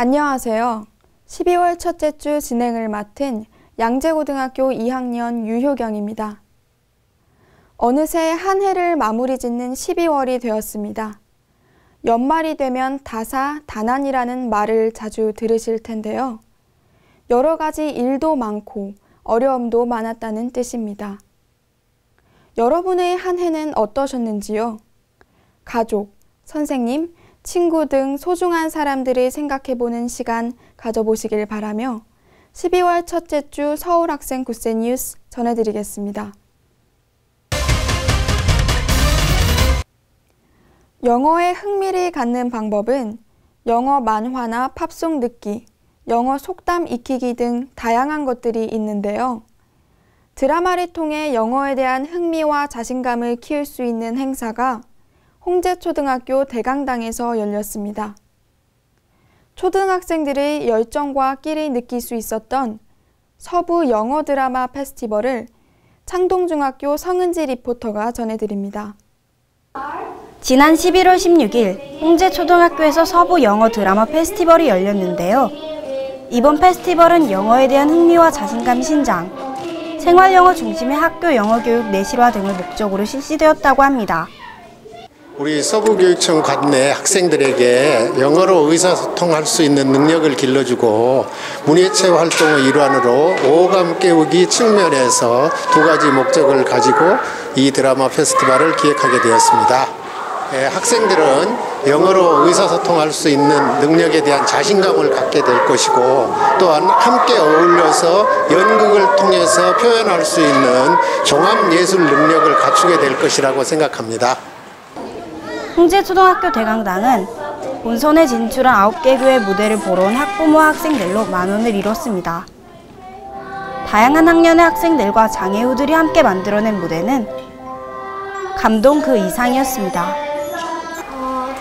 안녕하세요. 12월 첫째 주 진행을 맡은 양재고등학교 2학년 유효경입니다. 어느새 한 해를 마무리 짓는 12월이 되었습니다. 연말이 되면 다사다난이라는 말을 자주 들으실 텐데요. 여러 가지 일도 많고 어려움도 많았다는 뜻입니다. 여러분의 한 해는 어떠셨는지요? 가족, 선생님, 친구 등 소중한 사람들을 생각해보는 시간 가져보시길 바라며 12월 첫째 주 서울학생 굿센뉴스 전해드리겠습니다. 영어에 흥미를 갖는 방법은 영어 만화나 팝송 듣기, 영어 속담 익히기 등 다양한 것들이 있는데요. 드라마를 통해 영어에 대한 흥미와 자신감을 키울 수 있는 행사가 홍제초등학교 대강당에서 열렸습니다. 초등학생들의 열정과 끼를 느낄 수 있었던 서부 영어 드라마 페스티벌을 창동중학교 성은지 리포터가 전해드립니다. 지난 11월 16일 홍제초등학교에서 서부 영어 드라마 페스티벌이 열렸는데요. 이번 페스티벌은 영어에 대한 흥미와 자신감 신장, 생활영어 중심의 학교 영어교육 내실화 등을 목적으로 실시되었다고 합니다. 우리 서부교육청 관내 학생들에게 영어로 의사소통할 수 있는 능력을 길러주고 문예체험 활동의 일환으로 오감 깨우기 측면에서 두 가지 목적을 가지고 이 드라마 페스티벌을 기획하게 되었습니다. 학생들은 영어로 의사소통할 수 있는 능력에 대한 자신감을 갖게 될 것이고 또한 함께 어울려서 연극을 통해서 표현할 수 있는 종합예술 능력을 갖추게 될 것이라고 생각합니다. 홍제초등학교 대강당은 본선에 진출한 9개 교의 무대를 보러 온 학부모와 학생들로 만원을 이뤘습니다. 다양한 학년의 학생들과 장애우들이 함께 만들어낸 무대는 감동 그 이상이었습니다.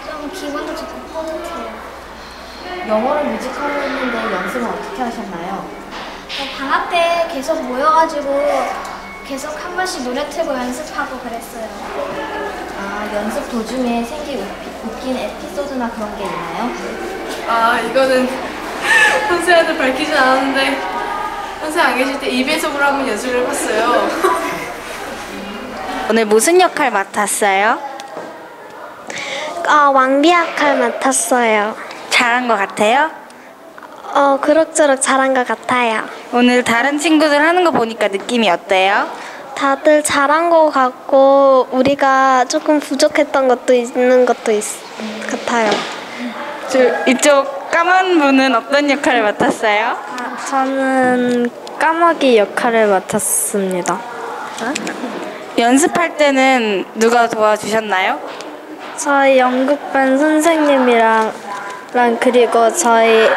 좀 기분도 좋고 뿌듯해요. 영어를 뮤지컬로 했는데 연습은 어떻게 하셨나요? 방학 때 계속 모여가지고 계속 한 번씩 노래 틀고 연습하고 그랬어요. 연습 도중에 생긴 웃긴 에피소드나 그런 게 있나요? 이거는 선생님한테 밝히진 않았는데 선생님 안 계실 때 입에서으로 한번 연습을 해봤어요. 오늘 무슨 역할 맡았어요? 왕비 역할 맡았어요. 잘한 것 같아요? 그럭저럭 잘한 것 같아요. 같아요. 다른 친구들 하는 거 보니까 느낌이 어때요? 다들 잘한 것 같고 우리가 조금 부족했던 것도 있는 것도 같아요. 이쪽 까만 분은 어떤 역할을 맡았어요? 저는 까마귀 역할을 맡았습니다. 연습할 때는 누가 도와주셨나요? 저희 연극반 선생님이랑 그리고 저희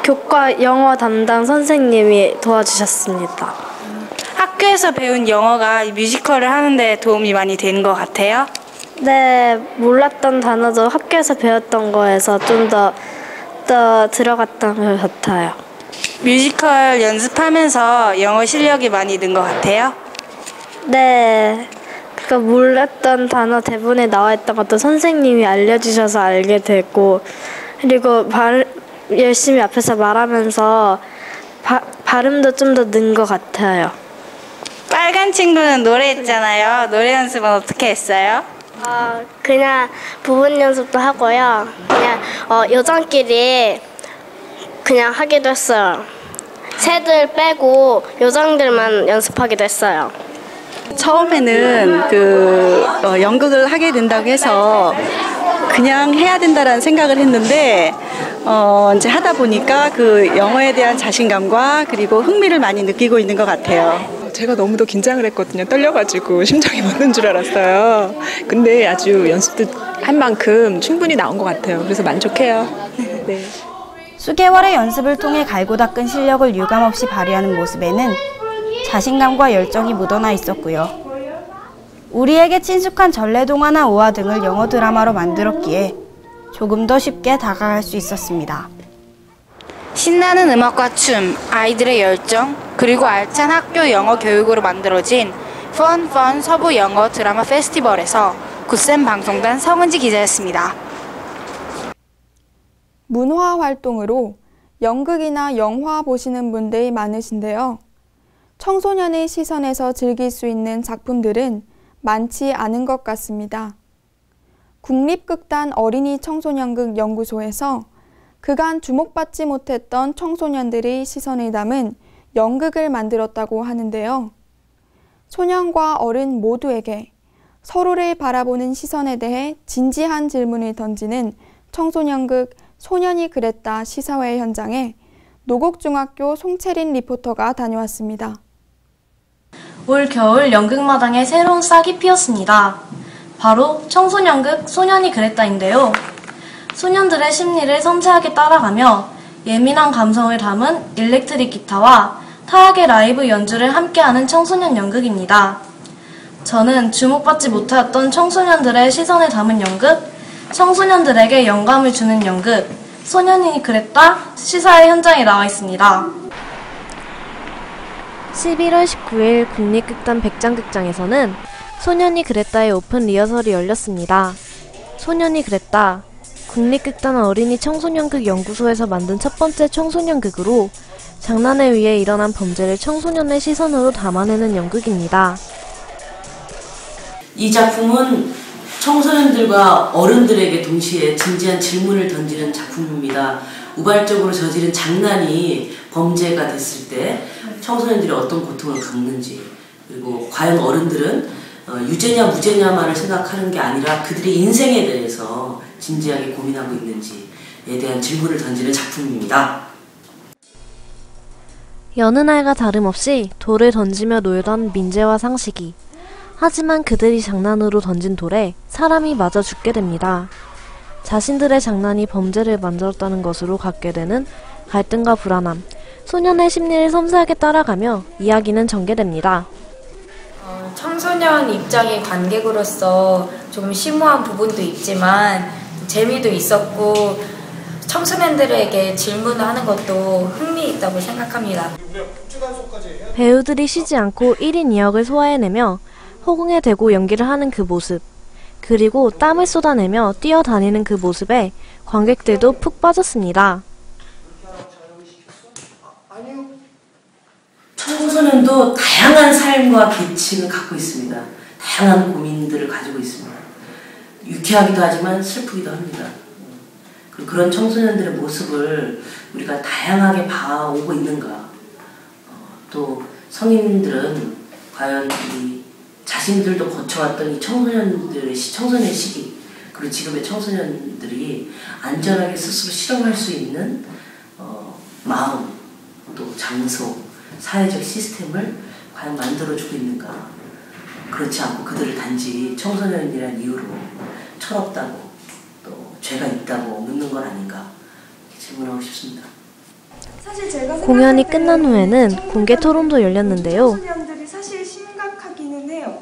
교과 영어 담당 선생님이 도와주셨습니다. 학교에서 배운 영어가 뮤지컬을 하는데 도움이 많이 되는 것 같아요? 네, 몰랐던 단어도 학교에서 배웠던 거에서 좀 더 들어갔던 것 같아요. 뮤지컬 연습하면서 영어 실력이 많이 는 것 같아요? 네, 몰랐던 단어 대본에 나와 있던 것도 선생님이 알려주셔서 알게 되고 그리고 열심히 앞에서 말하면서 발음도 좀 더 는 것 같아요. 빨간 친구는 노래했잖아요. 노래 연습은 어떻게 했어요? 그냥 부분 연습도 하고요. 그냥 요정끼리 그냥 하기도 했어요. 새들 빼고 요정들만 연습하기도 했어요. 처음에는 연극을 하게 된다고 해서 그냥 해야 된다라는 생각을 했는데 이제 하다 보니까 그 영어에 대한 자신감과 그리고 흥미를 많이 느끼고 있는 것 같아요. 제가 너무도 긴장을 했거든요. 떨려가지고 심장이 멎는 줄 알았어요. 근데 아주 연습도 한 만큼 충분히 나온 것 같아요. 그래서 만족해요. 네. 수개월의 연습을 통해 갈고 닦은 실력을 유감없이 발휘하는 모습에는 자신감과 열정이 묻어나 있었고요. 우리에게 친숙한 전래동화나 오화 등을 영어 드라마로 만들었기에 조금 더 쉽게 다가갈 수 있었습니다. 신나는 음악과 춤, 아이들의 열정, 그리고 알찬 학교 영어 교육으로 만들어진 펀 서부 영어 드라마 페스티벌에서 굿센 방송단 성은지 기자였습니다. 문화 활동으로 연극이나 영화 보시는 분들이 많으신데요. 청소년의 시선에서 즐길 수 있는 작품들은 많지 않은 것 같습니다. 국립극단 어린이 청소년극 연구소에서 그간 주목받지 못했던 청소년들의 시선을 담은 연극을 만들었다고 하는데요. 소년과 어른 모두에게 서로를 바라보는 시선에 대해 진지한 질문을 던지는 청소년극 소년이 그랬다 시사회 현장에 노곡중학교 송채린 리포터가 다녀왔습니다. 올 겨울 연극마당에 새로운 싹이 피었습니다. 바로 청소년극 소년이 그랬다인데요. 소년들의 심리를 섬세하게 따라가며 예민한 감성을 담은 일렉트릭 기타와 타악의 라이브 연주를 함께하는 청소년 연극입니다. 저는 주목받지 못했던 청소년들의 시선을 담은 연극, 청소년들에게 영감을 주는 연극, 소년이 그랬다 시사회 현장에 나와 있습니다. 11월 19일 국립극단 백장극장에서는 소년이 그랬다의 오픈 리허설이 열렸습니다. 소년이 그랬다. 국립극단 어린이 청소년극 연구소에서 만든 첫 번째 청소년극으로 장난에 의해 일어난 범죄를 청소년의 시선으로 담아내는 연극입니다. 이 작품은 청소년들과 어른들에게 동시에 진지한 질문을 던지는 작품입니다. 우발적으로 저지른 장난이 범죄가 됐을 때 청소년들이 어떤 고통을 겪는지, 그리고 과연 어른들은 유죄냐 무죄냐만을 생각하는 게 아니라 그들의 인생에 대해서 진지하게 고민하고 있는지에 대한 질문을 던지는 작품입니다. 여느 날과 다름없이 돌을 던지며 놀던 민재와 상식이. 하지만 그들이 장난으로 던진 돌에 사람이 맞아 죽게 됩니다. 자신들의 장난이 범죄를 만들었다는 것으로 갖게 되는 갈등과 불안함, 소년의 심리를 섬세하게 따라가며 이야기는 전개됩니다. 청소년 입장의 관객으로서 조금 심오한 부분도 있지만 재미도 있었고 청소년들에게 질문을 하는 것도 흥미있다고 생각합니다. 배우들이 쉬지 않고 1인 2역을 소화해내며 허공에 대고 연기를 하는 그 모습, 그리고 땀을 쏟아내며 뛰어다니는 그 모습에 관객들도 푹 빠졌습니다. 청소년도 다양한 삶과 계층을 갖고 있습니다. 다양한 고민들을 가지고 있습니다. 유쾌하기도 하지만 슬프기도 합니다. 그리고 그런 청소년들의 모습을 우리가 다양하게 봐오고 있는가. 또 성인들은 과연 우리 자신들도 거쳐왔던 이 청소년의 시기, 그리고 지금의 청소년들이 안전하게 스스로 실험할 수 있는 마음, 또 장소, 사회적 시스템을 과연 만들어주고 있는가. 그렇지 않고 그들을 단지 청소년이라는 이유로 철없다고 또 죄가 있다고 묻는 건 아닌가 이렇게 질문하고 싶습니다. 공연이 끝난 후에는 공개 토론도 열렸는데요. 청소년들이 사실 심각하기는 해요.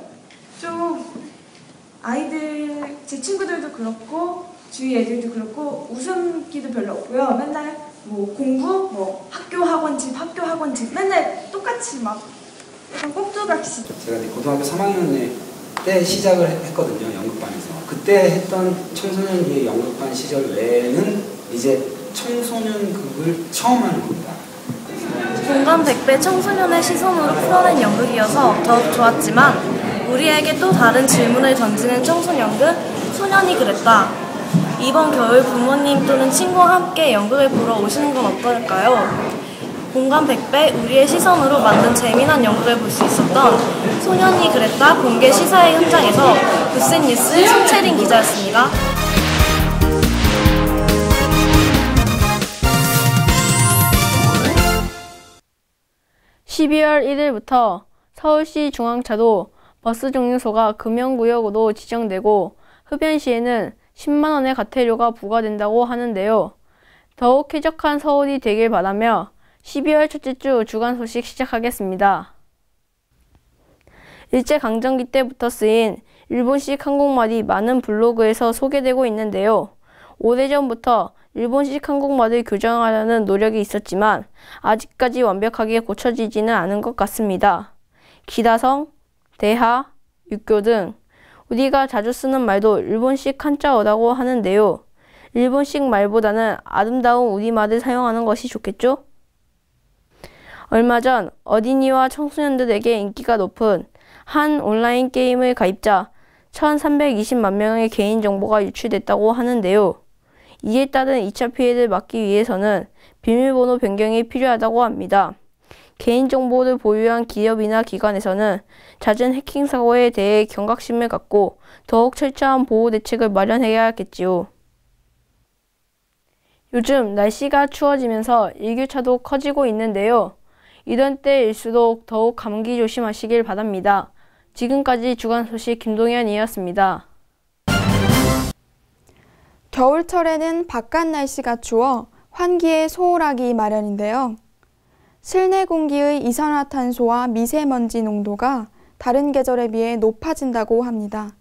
좀 아이들, 제 친구들도 그렇고 주위 애들도 그렇고 웃음기도 별로 없고요. 맨날 뭐 공부, 뭐 학교 학원집 맨날 똑같이 막 약간 꼭두각시. 제가 고등학교 3학년 때 시작을 했거든요. 연극반에서. 그때 했던 청소년기의 연극반 시절 외에는 이제 청소년극을 처음 하는 겁니다. 공감 100배 청소년의 시선으로 풀어낸 연극이어서 더욱 좋았지만 우리에게 또 다른 질문을 던지는 청소년극 소년이 그랬다. 이번 겨울 부모님 또는 친구와 함께 연극을 보러 오시는 건 어떨까요? 공감 100배 우리의 시선으로 만든 재미난 연극을 볼 수 있었던 소년이 그랬다 공개 시사회 현장에서 굿센뉴스 송채린 기자였습니다. 12월 1일부터 서울시 중앙차도 버스 종류소가 금연구역으로 지정되고 흡연시에는 10만 원의 과태료가 부과된다고 하는데요. 더욱 쾌적한 서울이 되길 바라며 12월 첫째 주 주간 소식 시작하겠습니다. 일제강점기 때부터 쓰인 일본식 한국말이 많은 블로그에서 소개되고 있는데요. 오래전부터 일본식 한국말을 교정하려는 노력이 있었지만 아직까지 완벽하게 고쳐지지는 않은 것 같습니다. 기다성, 대하, 육교 등 우리가 자주 쓰는 말도 일본식 한자어라고 하는데요. 일본식 말보다는 아름다운 우리말을 사용하는 것이 좋겠죠? 얼마 전 어린이와 청소년들에게 인기가 높은 한 온라인 게임의 가입자 1,320만 명의 개인정보가 유출됐다고 하는데요. 이에 따른 2차 피해를 막기 위해서는 비밀번호 변경이 필요하다고 합니다. 개인정보를 보유한 기업이나 기관에서는 잦은 해킹 사고에 대해 경각심을 갖고 더욱 철저한 보호 대책을 마련해야겠지요. 요즘 날씨가 추워지면서 일교차도 커지고 있는데요. 이런 때일수록 더욱 감기 조심하시길 바랍니다. 지금까지 주간 소식 김동현이었습니다. 겨울철에는 바깥 날씨가 추워 환기에 소홀하기 마련인데요. 실내 공기의 이산화탄소와 미세먼지 농도가 다른 계절에 비해 높아진다고 합니다.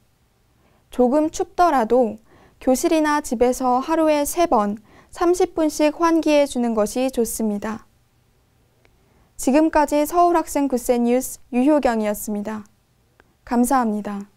조금 춥더라도 교실이나 집에서 하루에 3번, 30분씩 환기해 주는 것이 좋습니다. 지금까지 서울학생굿센 뉴스 유효경이었습니다. 감사합니다.